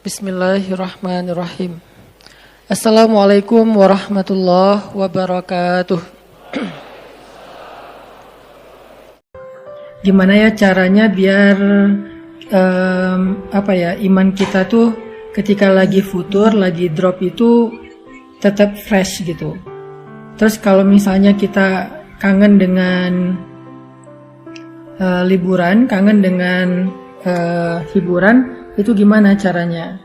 Bismillahirrahmanirrahim. Assalamualaikum warahmatullahi wabarakatuh. Gimana ya caranya biar iman kita tuh ketika lagi futur, lagi drop itu tetap fresh gitu. Terus kalau misalnya kita kangen dengan liburan, kangen dengan hiburan, itu gimana caranya?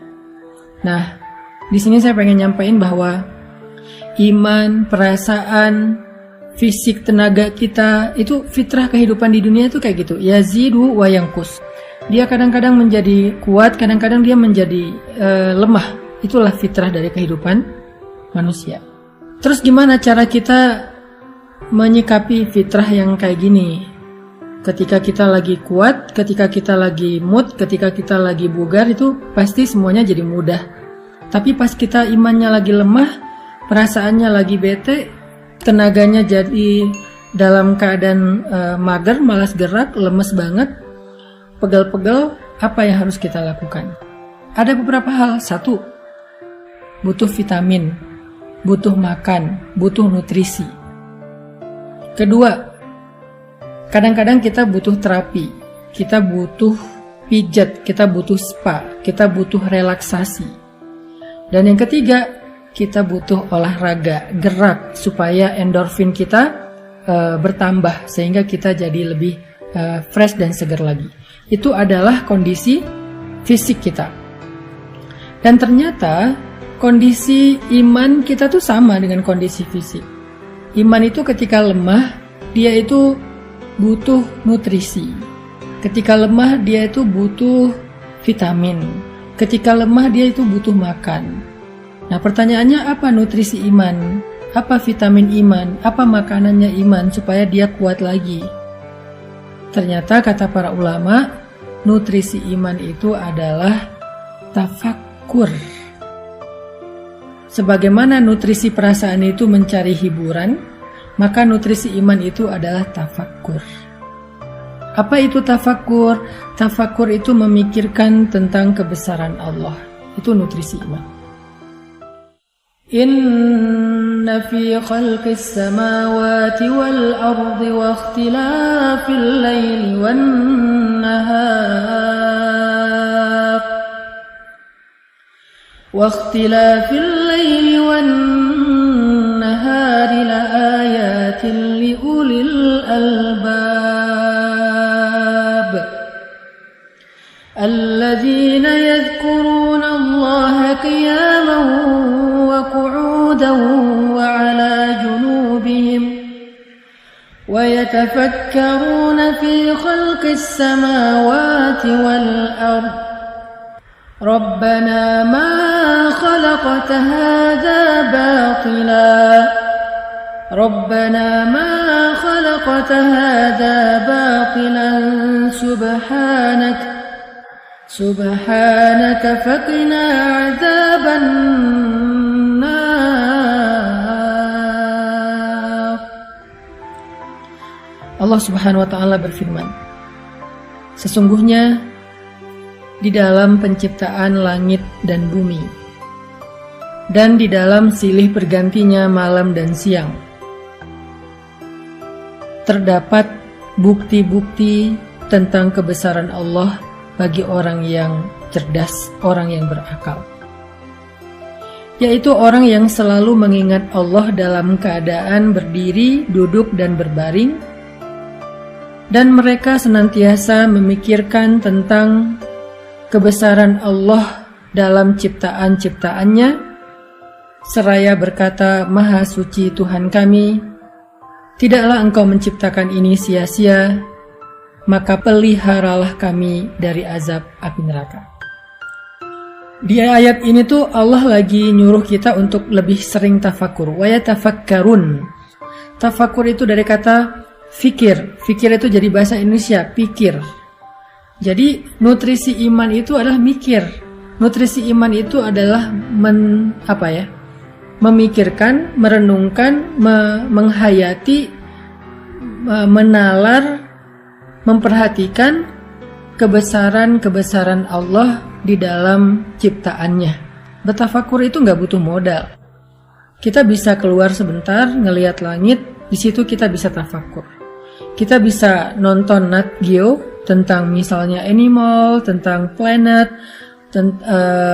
Nah, di sini saya pengen nyampain bahwa iman, perasaan, fisik, tenaga kita itu fitrah kehidupan di dunia itu kayak gitu. Yazidu wa yanqus. Dia kadang-kadang menjadi kuat, kadang-kadang dia menjadi lemah. Itulah fitrah dari kehidupan manusia. Terus gimana cara kita menyikapi fitrah yang kayak gini? Ketika kita lagi kuat, ketika kita lagi mood, ketika kita lagi bugar, itu pasti semuanya jadi mudah. Tapi pas kita imannya lagi lemah, perasaannya lagi bete, tenaganya jadi dalam keadaan mager, malas gerak, lemes banget, pegel-pegel, apa yang harus kita lakukan? Ada beberapa hal. 1, butuh vitamin, butuh makan, butuh nutrisi. 2, kadang-kadang kita butuh terapi, kita butuh pijat, kita butuh spa, kita butuh relaksasi. Dan yang 3, kita butuh olahraga, gerak, supaya endorfin kita bertambah, sehingga kita jadi lebih fresh dan segar lagi. Itu adalah kondisi fisik kita. Dan ternyata kondisi iman kita tuh sama dengan kondisi fisik. Iman itu ketika lemah, dia itu butuh nutrisi. Ketika lemah dia itu butuh vitamin. Ketika lemah dia itu butuh makan. Nah, pertanyaannya apa nutrisi iman? Apa vitamin iman? Apa makanannya iman supaya dia kuat lagi? Ternyata kata para ulama, nutrisi iman itu adalah tafakkur. Sebagaimana nutrisi perasaan itu mencari hiburan, maka nutrisi iman itu adalah tafakkur. Apa itu tafakkur? Tafakkur itu memikirkan tentang kebesaran Allah. Itu nutrisi iman. Inna fi khalqis samawati wal ardi wa ikhtilafil laili wan nahar wa ikhtilafil laili wan nahari la ayatin li ulil albab alladzina yadhkuruna Allaha qiyaman wa qu'udan wa 'ala junubihim wa yatafakkaruna fi khalqis samawati wal ardh Rabbana ma khalaqta hadha batila Rabbana ma khalaqta hadha batilan subhanaka faqina adzaban nar. Allah Subhanahu wa taala berfirman, sesungguhnya di dalam penciptaan langit dan bumi, dan di dalam silih bergantinya malam dan siang, terdapat bukti-bukti tentang kebesaran Allah bagi orang yang cerdas, orang yang berakal, yaitu orang yang selalu mengingat Allah dalam keadaan berdiri, duduk, dan berbaring, dan mereka senantiasa memikirkan tentang kebesaran Allah dalam ciptaan-ciptaannya, seraya berkata, Maha Suci Tuhan kami, tidaklah Engkau menciptakan ini sia-sia, maka peliharalah kami dari azab api neraka. Di ayat ini tuh Allah lagi nyuruh kita untuk lebih sering tafakur. Wa yatafakkarun. Tafakur itu dari kata fikir. Fikir itu jadi bahasa Indonesia, pikir. Jadi nutrisi iman itu adalah mikir. Nutrisi iman itu adalah memikirkan, merenungkan, menghayati, menalar, memperhatikan kebesaran-kebesaran Allah di dalam ciptaannya. Bertafakur itu nggak butuh modal. Kita bisa keluar sebentar, ngelihat langit, di situ kita bisa tafakur. Kita bisa nonton Nat Geo tentang misalnya animal, tentang planet,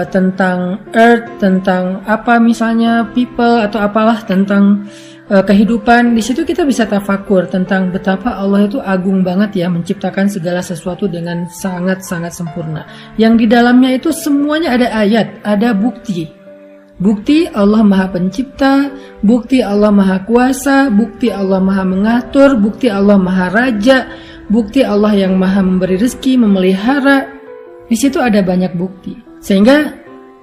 tentang earth, tentang apa misalnya people atau apalah tentang kehidupan. Di situ kita bisa tafakur tentang betapa Allah itu agung banget ya, menciptakan segala sesuatu dengan sangat-sangat sempurna. Yang di dalamnya itu semuanya ada ayat, ada bukti. Bukti Allah Maha Pencipta, bukti Allah Maha Kuasa, bukti Allah Maha Mengatur, bukti Allah Maha Raja, bukti Allah yang Maha Memberi rezeki, memelihara. Di situ ada banyak bukti. Sehingga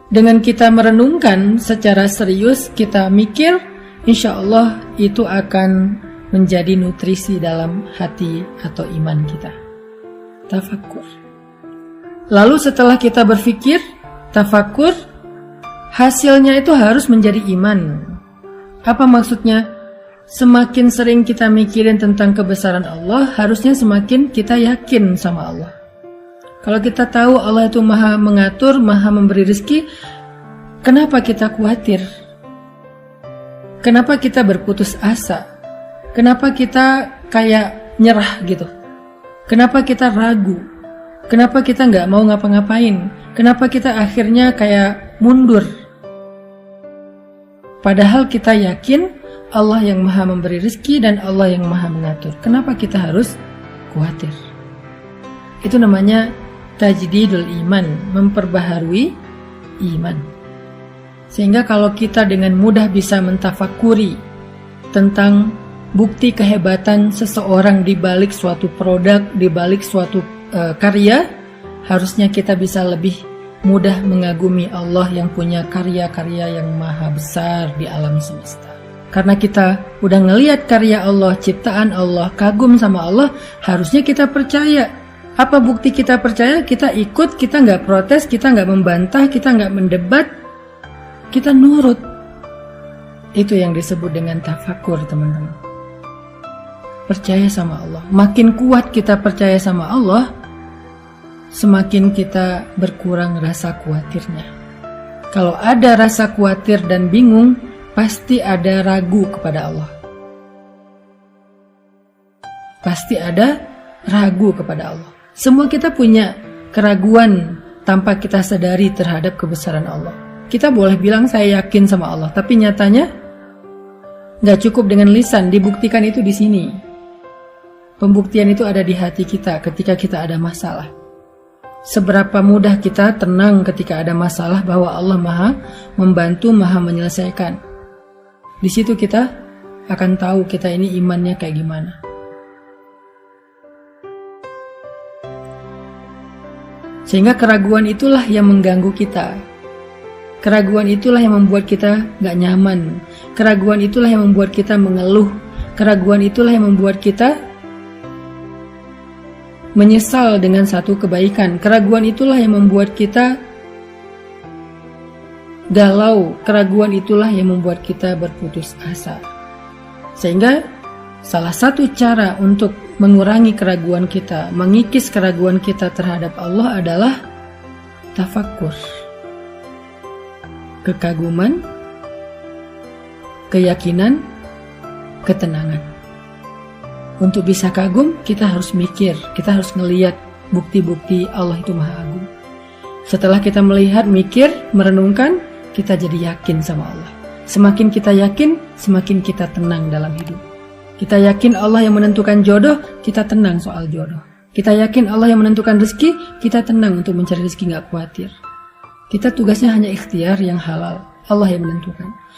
dengan kita merenungkan secara serius, kita mikir, insya Allah itu akan menjadi nutrisi dalam hati atau iman kita. Tafakur. Lalu setelah kita berpikir, tafakur, hasilnya itu harus menjadi iman. Apa maksudnya? Semakin sering kita mikirin tentang kebesaran Allah, harusnya semakin kita yakin sama Allah. Kalau kita tahu Allah itu Maha Mengatur, Maha Memberi rezeki, kenapa kita khawatir? Kenapa kita berputus asa? Kenapa kita kayak nyerah gitu? Kenapa kita ragu? Kenapa kita nggak mau ngapa-ngapain? Kenapa kita akhirnya kayak mundur? Padahal kita yakin Allah yang Maha Memberi rezeki dan Allah yang Maha Mengatur. Kenapa kita harus khawatir? Itu namanya tajdidul iman, memperbaharui iman. Sehingga kalau kita dengan mudah bisa mentafakuri tentang bukti kehebatan seseorang di balik suatu produk, di balik suatu karya, harusnya kita bisa lebih mudah mengagumi Allah yang punya karya-karya yang maha besar di alam semesta. Karena kita udah ngelihat karya Allah, ciptaan Allah, kagum sama Allah, harusnya kita percaya. Apa bukti kita percaya? Kita ikut, kita nggak protes, kita nggak membantah, kita nggak mendebat, kita nurut. Itu yang disebut dengan tafakur, teman-teman. Percaya sama Allah. Makin kuat kita percaya sama Allah, semakin kita berkurang rasa khawatirnya. Kalau ada rasa khawatir dan bingung, pasti ada ragu kepada Allah. Pasti ada ragu kepada Allah. Semua kita punya keraguan tanpa kita sadari terhadap kebesaran Allah. Kita boleh bilang saya yakin sama Allah, tapi nyatanya nggak cukup dengan lisan, dibuktikan itu di sini. Pembuktian itu ada di hati kita ketika kita ada masalah. Seberapa mudah kita tenang ketika ada masalah bahwa Allah Maha membantu, Maha menyelesaikan. Di situ kita akan tahu kita ini imannya kayak gimana. Sehingga keraguan itulah yang mengganggu kita. Keraguan itulah yang membuat kita gak nyaman. Keraguan itulah yang membuat kita mengeluh. Keraguan itulah yang membuat kita menyesal dengan satu kebaikan. Keraguan itulah yang membuat kita galau. Keraguan itulah yang membuat kita berputus asa. Sehingga salah satu cara untuk mengurangi keraguan kita, mengikis keraguan kita terhadap Allah adalah tafakur. Kekaguman, keyakinan, ketenangan. Untuk bisa kagum, kita harus mikir, kita harus ngelihat bukti-bukti Allah itu Maha Agung. Setelah kita melihat, mikir, merenungkan, kita jadi yakin sama Allah. Semakin kita yakin, semakin kita tenang dalam hidup. Kita yakin Allah yang menentukan jodoh, kita tenang soal jodoh. Kita yakin Allah yang menentukan rezeki, kita tenang untuk mencari rezeki, gak khawatir. Kita tugasnya hanya ikhtiar yang halal, Allah yang menentukan.